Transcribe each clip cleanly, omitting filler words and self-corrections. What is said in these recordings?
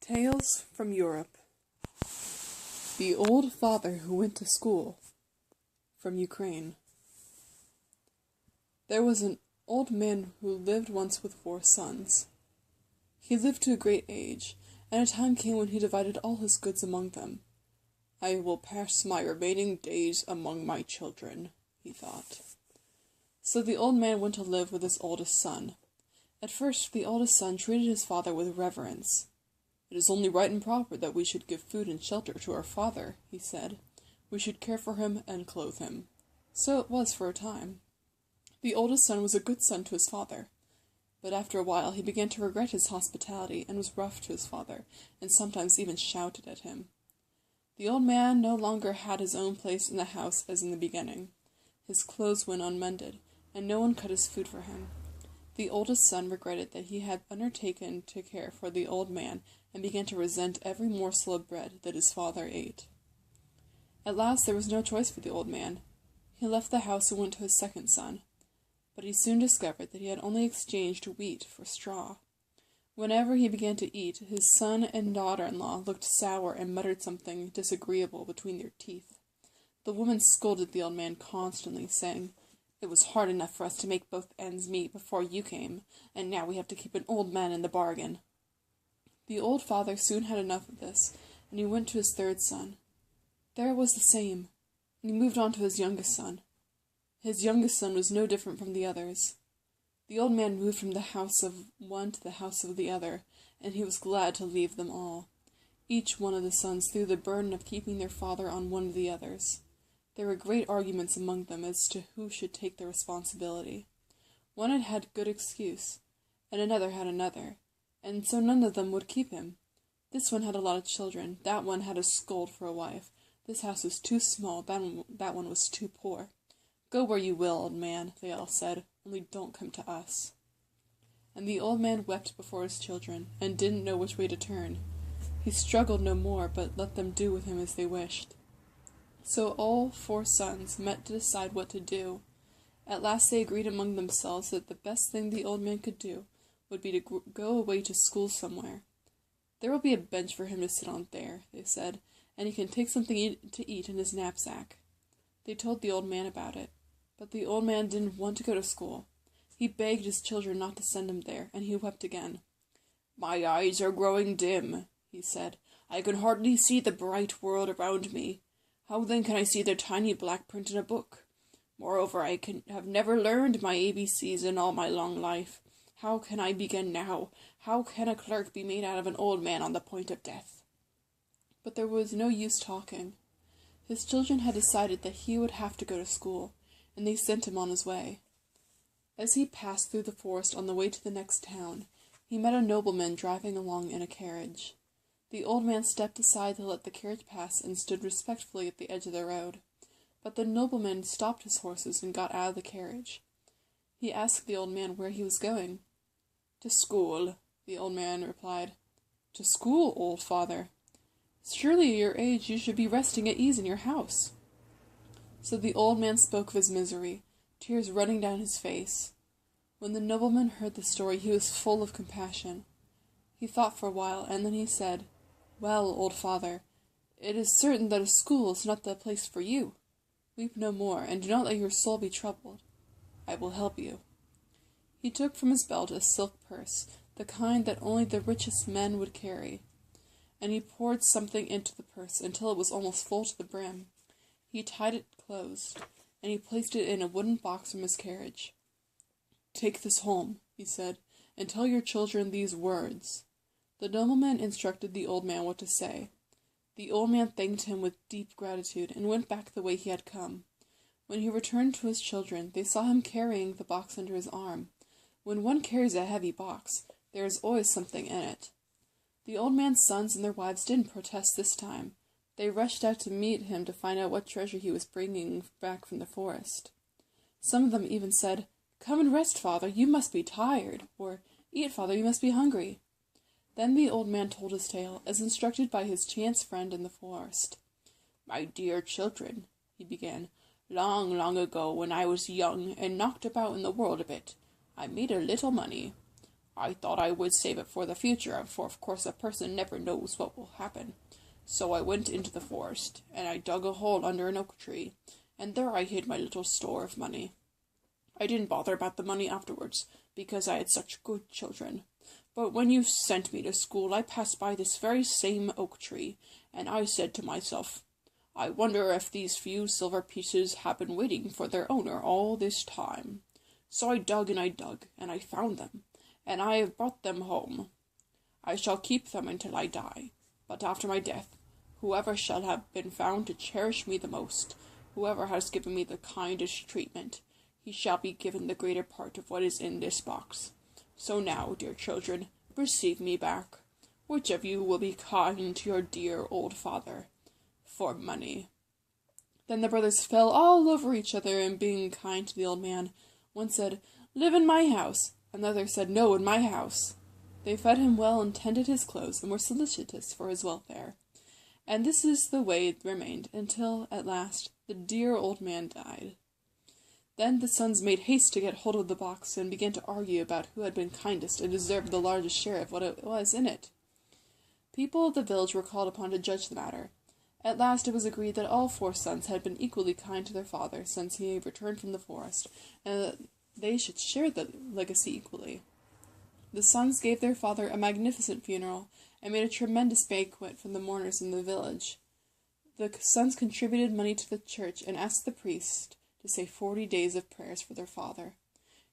Tales from Europe. The Old Father Who Went to School. From Ukraine. There was an old man who lived once with 4 sons. He lived to a great age, and a time came when he divided all his goods among them. "I will pass my remaining days among my children," he thought. So the old man went to live with his oldest son. At first, the oldest son treated his father with reverence. "It is only right and proper that we should give food and shelter to our father," he said. "We should care for him and clothe him." So it was for a time. The oldest son was a good son to his father, but after a while he began to regret his hospitality and was rough to his father, and sometimes even shouted at him. The old man no longer had his own place in the house as in the beginning. His clothes went unmended, and no one cut his food for him. The oldest son regretted that he had undertaken to care for the old man and began to resent every morsel of bread that his father ate. At last there was no choice for the old man. He left the house and went to his second son, but he soon discovered that he had only exchanged wheat for straw. Whenever he began to eat, his son and daughter-in-law looked sour and muttered something disagreeable between their teeth. The woman scolded the old man constantly, saying, "It was hard enough for us to make both ends meet before you came, and now we have to keep an old man in the bargain." The old father soon had enough of this, and he went to his third son. There it was the same, and he moved on to his youngest son. His youngest son was no different from the others. The old man moved from the house of one to the house of the other, and he was glad to leave them all. Each one of the sons threw the burden of keeping their father on one of the others. There were great arguments among them as to who should take the responsibility. One had had good excuse, and another had another, and so none of them would keep him. This one had a lot of children, that one had a scold for a wife, this house was too small, that one was too poor. "Go where you will, old man," they all said, "only don't come to us." And the old man wept before his children, and didn't know which way to turn. He struggled no more, but let them do with him as they wished. So all 4 sons met to decide what to do. At last they agreed among themselves that the best thing the old man could do would be to go away to school somewhere. "There will be a bench for him to sit on there," they said, "and he can take something to eat in his knapsack." They told the old man about it, but the old man didn't want to go to school. He begged his children not to send him there, and he wept again. "My eyes are growing dim," he said. "I can hardly see the bright world around me. How then can I see the tiny black print in a book? Moreover, I have never learned my ABCs in all my long life. How can I begin now? How can a clerk be made out of an old man on the point of death?" But there was no use talking. His children had decided that he would have to go to school, and they sent him on his way. As he passed through the forest on the way to the next town, he met a nobleman driving along in a carriage. The old man stepped aside to let the carriage pass and stood respectfully at the edge of the road. But the nobleman stopped his horses and got out of the carriage. He asked the old man where he was going. "To school," the old man replied. "To school, old father? Surely at your age you should be resting at ease in your house." So the old man spoke of his misery, tears running down his face. When the nobleman heard the story, he was full of compassion. He thought for a while, and then he said, "Well, old father, it is certain that a school is not the place for you. Weep no more, and do not let your soul be troubled. I will help you." He took from his belt a silk purse, the kind that only the richest men would carry, and he poured something into the purse until it was almost full to the brim. He tied it closed, and he placed it in a wooden box from his carriage. "Take this home," he said, "and tell your children these words." The nobleman instructed the old man what to say. The old man thanked him with deep gratitude, and went back the way he had come. When he returned to his children, they saw him carrying the box under his arm. When one carries a heavy box, there is always something in it. The old man's sons and their wives didn't protest this time. They rushed out to meet him to find out what treasure he was bringing back from the forest. Some of them even said, "Come and rest, father, you must be tired," or "Eat, father, you must be hungry." Then the old man told his tale, as instructed by his chance friend in the forest. "My dear children," he began, "long, long ago, when I was young and knocked about in the world a bit, I made a little money. I thought I would save it for the future, for of course a person never knows what will happen. So I went into the forest, and I dug a hole under an oak tree, and there I hid my little store of money. I didn't bother about the money afterwards, because I had such good children. But when you sent me to school, I passed by this very same oak tree, and I said to myself, I wonder if these few silver pieces have been waiting for their owner all this time. So I dug, and I found them, and I have brought them home. I shall keep them until I die, but after my death, whoever shall have been found to cherish me the most, whoever has given me the kindest treatment, he shall be given the greater part of what is in this box. So now, dear children, receive me back. Which of you will be kind to your dear old father? For money. Then the brothers fell all over each other in being kind to the old man. One said, Live in my house. Another said, No, in my house. They fed him well and tended his clothes and were solicitous for his welfare. And this is the way it remained until, at last, the dear old man died. Then the sons made haste to get hold of the box and began to argue about who had been kindest and deserved the largest share of what it was in it. People of the village were called upon to judge the matter. At last it was agreed that all 4 sons had been equally kind to their father since he returned from the forest, and that they should share the legacy equally. The sons gave their father a magnificent funeral, and made a tremendous banquet for the mourners in the village. The sons contributed money to the church and asked the priest to say 40 days of prayers for their father.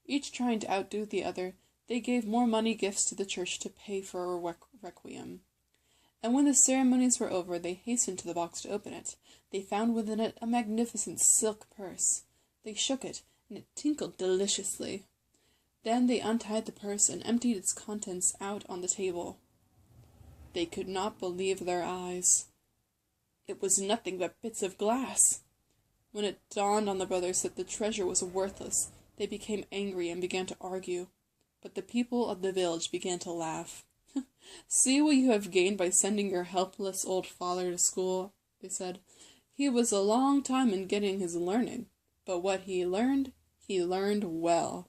Each trying to outdo the other, they gave more money gifts to the church to pay for a requiem. And when the ceremonies were over, they hastened to the box to open it. They found within it a magnificent silk purse. They shook it, and it tinkled deliciously. Then they untied the purse and emptied its contents out on the table. They could not believe their eyes. It was nothing but bits of glass. When it dawned on the brothers that the treasure was worthless, they became angry and began to argue. But the people of the village began to laugh. See what you have gained by sending your helpless old father to school, they said. He was a long time in getting his learning, but what he learned well.